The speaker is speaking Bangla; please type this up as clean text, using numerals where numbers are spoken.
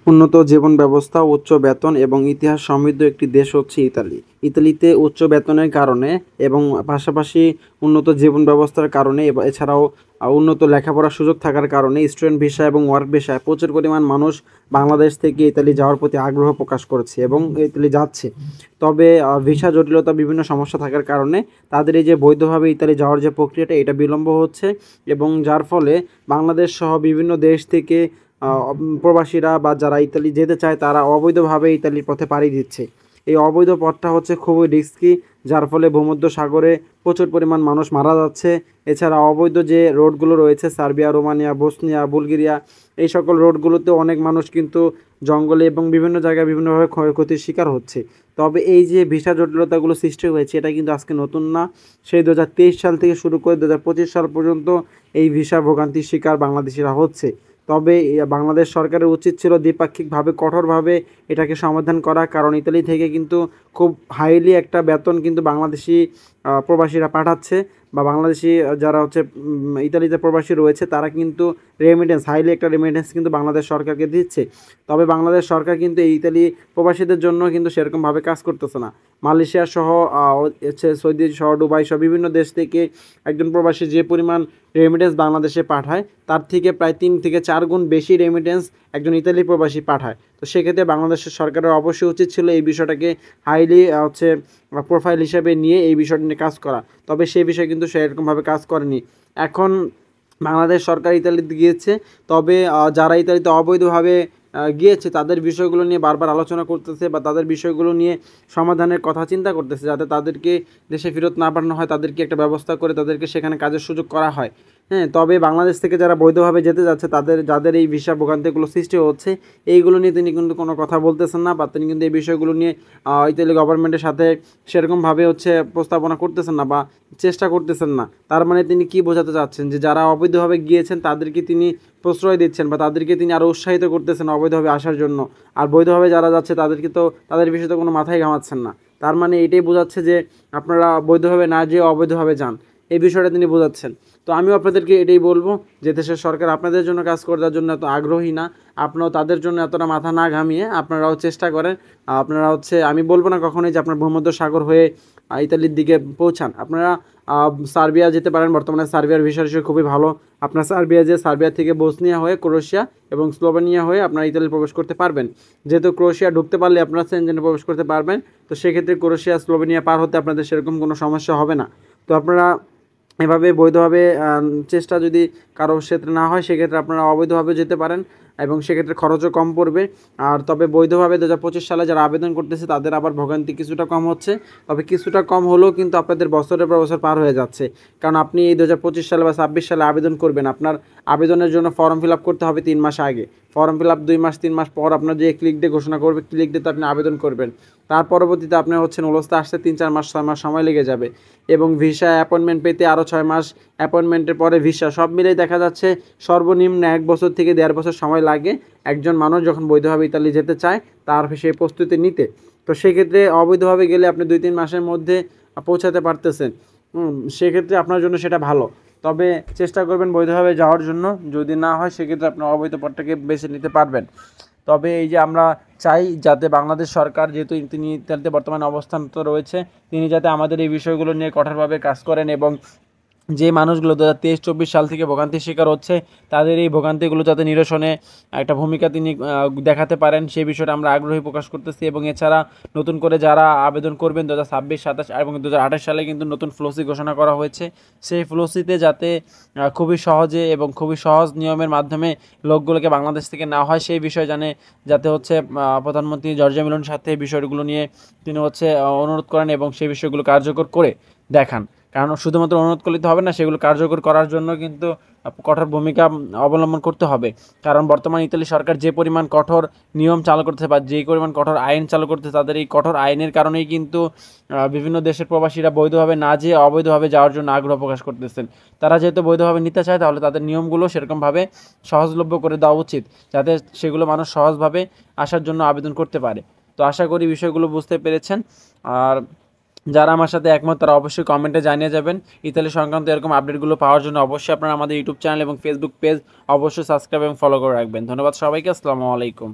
উন্নত জীবন ব্যবস্থা, উচ্চ বেতন এবং ইতিহাস সমৃদ্ধ একটি দেশ হচ্ছে ইতালি। ইতালিতে উচ্চ বেতনের কারণে এবং পাশাপাশি উন্নত জীবন ব্যবস্থার কারণে এছাড়াও উন্নত লেখাপড়ার সুযোগ থাকার কারণে স্টুডেন্ট ভিসা এবং ওয়ার্ক ভিসায় প্রচুর পরিমাণ মানুষ বাংলাদেশ থেকে ইতালি যাওয়ার প্রতি আগ্রহ প্রকাশ করেছে এবং ইতালি যাচ্ছে। তবে ভিসা জটিলতা, বিভিন্ন সমস্যা থাকার কারণে তাদের এই যে বৈধভাবে ইতালি যাওয়ার যে প্রক্রিয়াটা, এটা বিলম্ব হচ্ছে এবং যার ফলে বাংলাদেশ সহ বিভিন্ন দেশ থেকে প্রবাসীরা বা যারা ইতালি যেতে চায় তারা অবৈধভাবে ইতালির পথে পাড়ি দিচ্ছে। এই অবৈধ পথটা হচ্ছে খুবই রিস্কি, যার ফলে ভূমধ্য সাগরে প্রচুর পরিমাণ মানুষ মারা যাচ্ছে। এছাড়া অবৈধ যে রোডগুলো রয়েছে, সার্বিয়া, রোমানিয়া, বসনিয়া, বুলগেরিয়া, এই সকল রোডগুলোতে অনেক মানুষ কিন্তু জঙ্গলে এবং বিভিন্ন জায়গায় বিভিন্নভাবে ক্ষয়ক্ষতির শিকার হচ্ছে। তবে এই যে ভিসা জটিলতাগুলো সৃষ্টি হয়েছে, এটা কিন্তু আজকে নতুন না। সেই 2023 সাল থেকে শুরু করে 2025 সাল পর্যন্ত এই ভিসা ভোগান্তির শিকার বাংলাদেশিরা হচ্ছে। তবে বাংলাদেশ সরকারের উচিত ছিল দ্বিপাক্ষিকভাবে কঠোরভাবে এটাকে সমাধান করা, কারণ ইতালি থেকে কিন্তু খুব হাইলি একটা বেতন কিন্তু বাংলাদেশি প্রবাসীরা পাঠাচ্ছে, বা বাংলাদেশি যারা হচ্ছে ইতালিতে প্রবাসী রয়েছে তারা কিন্তু রেমিটেন্স, হাইলি একটা রেমিটেন্স কিন্তু বাংলাদেশ সরকারকে দিচ্ছে। তবে বাংলাদেশ সরকার কিন্তু এই ইতালি প্রবাসীদের জন্য কিন্তু সেরকমভাবে কাজ করতেছে না। মালয়েশিয়া সহ হচ্ছে সৌদি সহ দুবাই সহ বিভিন্ন দেশ থেকে একজন প্রবাসী যে পরিমাণ রেমিটেন্স বাংলাদেশে পাঠায়, তার থেকে প্রায় 3 থেকে 4 গুণ বেশি রেমিটেন্স একজন ইতালি প্রবাসী পাঠায়। তো সেক্ষেত্রে বাংলাদেশের সরকারের অবশ্যই উচিত ছিল এই বিষয়টাকে হাইলি হচ্ছে প্রোফাইল হিসেবে নিয়ে এই বিষয়টা নিয়ে কাজ করা। তবে সেই বিষয়ে কিন্তু সেরকমভাবে কাজ করেনি। এখন বাংলাদেশ সরকার ইতালিতে গিয়েছে, তবে যারা ইতালিতে অবৈধভাবে গিয়েছে তাদের বিষয়গুলো নিয়ে বারবার আলোচনা করতেছে, বা তাদের বিষয়গুলো নিয়ে সমাধানের কথা চিন্তা করতেছে, যাতে তাদেরকে দেশে ফেরত না পাঠানো হয়, তাদেরকে একটা ব্যবস্থা করে তাদেরকে সেখানে কাজের সুযোগ করা হয়। হ্যাঁ, তবে বাংলাদেশ থেকে যারা বৈধভাবে যেতে যাচ্ছে যাদের এই ভিসা ভোগান্তিগুলো সৃষ্টি হচ্ছে, এইগুলো নিয়ে তিনি কিন্তু কোনো কথা বলতেছেন না, বা তিনি কিন্তু এই বিষয়গুলো নিয়ে ইতালি গভর্নমেন্টের সাথে সেরকমভাবে হচ্ছে প্রস্তাবনা করতেছেন না বা চেষ্টা করতেছেন না। তার মানে তিনি কি বোঝাতে চাচ্ছেন, যে যারা অবৈধভাবে গিয়েছেন তাদেরকে তিনি প্রশ্রয় দিচ্ছেন, বা তাদেরকে তিনি আরও উৎসাহিত করতেছেন অবৈধভাবে আসার জন্য, আর বৈধভাবে যারা যাচ্ছে তাদেরকে তো তাদের বিষয়ে তো কোনো মাথায় ঘামাচ্ছেন না। তার মানে এটাই বোঝাচ্ছে যে আপনারা বৈধভাবে না যেয়ে অবৈধভাবে যান, এই বিষয়টা তিনি বোঝাচ্ছেন। তো আমিও আপনাদেরকে এটাই বলবো যে দেশের সরকার আপনাদের জন্য কাজ করার জন্য এত আগ্রহী না, আপনারাও তাদের জন্য এতটা মাথা না ঘামিয়ে আপনারাও চেষ্টা করেন। আপনারা হচ্ছে, আমি বলবো না কখনোই যে আপনার ভূমধ্য সাগর হয়ে ইতালির দিকে পৌঁছান। আপনারা সার্বিয়া যেতে পারেন, বর্তমানে সার্বিয়ার ভিসা রেশিও খুবই ভালো। আপনার সার্বিয়া থেকে বসনিয়া হয়ে ক্রোয়েশিয়া এবং স্লোভেনিয়া হয়ে আপনারা ইতালি প্রবেশ করতে পারবেন। যেহেতু ক্রোয়েশিয়া ঢুকতে পারলে আপনারা সেনজেনে প্রবেশ করতে পারবেন, তো সেক্ষেত্রে ক্রোয়েশিয়া স্লোভেনিয়া পার হতে আপনাদের সেরকম কোনো সমস্যা হবে না। তো আপনারা এভাবে বৈধভাবে চেষ্টা যদি কারো ক্ষেত্রে না হয়, সেক্ষেত্রে আপনারা অবৈধভাবে যেতে পারেন এবং সেক্ষেত্রে খরচও কম পড়বে। আর তবে বৈধভাবে 2025 সালে যারা আবেদন করতেছে তাদের আবার ভোগান্তি কিছুটা কম হচ্ছে, তবে কিছুটা কম হলেও কিন্তু আপনাদের বছরের পর বছর পার হয়ে যাচ্ছে। কারণ আপনি এই 2025 সালে বা 26 সালে আবেদন করবেন, আপনার আবেদনের জন্য ফর্ম ফিল আপ করতে হবে 3 মাস আগে। ফর্ম ফিল আপ 2 মাস 3 মাস পর আপনার যে ক্লিক ডে ঘোষণা করবে, ক্লিক ডেতে আপনি আবেদন করবেন। তার পরবর্তীতে আপনার হচ্ছে নলস্তে আসতে 3-4 মাস 6 মাস সময় লেগে যাবে, এবং ভিসা অ্যাপয়েন্টমেন্ট পেতে আরও 6 মাস, অ্যাপয়েন্টমেন্টের পরে ভিসা, সব মিলেই দেখা যাচ্ছে সর্বনিম্ন 1 বছর থেকে 1.5 বছর সময় লাগে একজন মানুষ যখন বৈধভাবে ইতালি যেতে চায় তার সেই প্রস্তুতি নিতে। তো সেক্ষেত্রে অবৈধভাবে গেলে আপনি 2-3 মাসের মধ্যে পৌঁছাতে পারতেছেন। সেক্ষেত্রে আপনার জন্য সেটা ভালো। তবে চেষ্টা করবেন বৈধভাবে যাওয়ার জন্য, যদি না হয় সেক্ষেত্রে আপনার অবৈধ পথটাকে বেছে নিতে পারবেন। তবে এই যে আমরা চাই যাতে বাংলাদেশ সরকার, যেহেতু তিনি ইতালিতে বর্তমানে অবস্থানরত রয়েছে, তিনি যাতে আমাদের এই বিষয়গুলো নিয়ে কঠোরভাবে কাজ করেন, এবং যে মানুষগুলো 2023-24 সাল থেকে ভোগান্তির শিকার হচ্ছে তাদের এই ভোগান্তিগুলো যাতে নিরসনে একটা ভূমিকা তিনি দেখাতে পারেন, সেই বিষয়টা আমরা আগ্রহী প্রকাশ করতেছি। এবং এছাড়া নতুন করে যারা আবেদন করবেন 2026, 27 এবং 2028 সালে কিন্তু নতুন ফ্লোসি ঘোষণা করা হয়েছে, সেই ফ্লোসিতে যাতে খুবই সহজে এবং খুবই সহজ নিয়মের মাধ্যমে লোকগুলোকে বাংলাদেশ থেকে নেওয়া হয়, সেই বিষয়ে যাতে হচ্ছে প্রধানমন্ত্রী জর্জিয়া মেলোনির সাথে এই বিষয়গুলো নিয়ে তিনি হচ্ছে অনুরোধ করেন এবং সেই বিষয়গুলো কার্যকর করে দেখান। কারণ শুধুমাত্র অনুরোধ করলে তো হবে না, সেগুলো কার্যকর করার জন্য কিন্তু কঠোর ভূমিকা অবলম্বন করতে হবে। কারণ বর্তমান ইতালি সরকার যে পরিমাণ কঠোর নিয়ম চালু করতেছে বা যে পরিমাণ কঠোর আইন চালু করতেছে, তাদের এই কঠোর আইনের কারণেই কিন্তু বিভিন্ন দেশের প্রবাসীরা বৈধভাবে না যেয়ে অবৈধভাবে যাওয়ার জন্য আগ্রহ প্রকাশ করতেছেন। তারা যেহেতু বৈধভাবে নিতে চায়, তাহলে তাদের নিয়মগুলো সেরকমভাবে সহজলভ্য করে দেওয়া উচিত, যাতে সেগুলো মানুষ সহজভাবে আসার জন্য আবেদন করতে পারে। তো আশা করি বিষয়গুলো বুঝতে পেরেছেন। আর যারা আমার সাথে একমত তারা অবশ্যই কমেন্টে জানিয়ে যাবেন। ইতালি সংক্রান্ত এরকম আপডেটগুলো পাওয়ার জন্য অবশ্যই আপনারা আমাদের ইউটিউব চ্যানেল এবং ফেসবুক পেজ অবশ্যই সাবস্ক্রাইব এবং ফলো করে রাখবেন। ধন্যবাদ সবাইকে। আসসালামু আলাইকুম।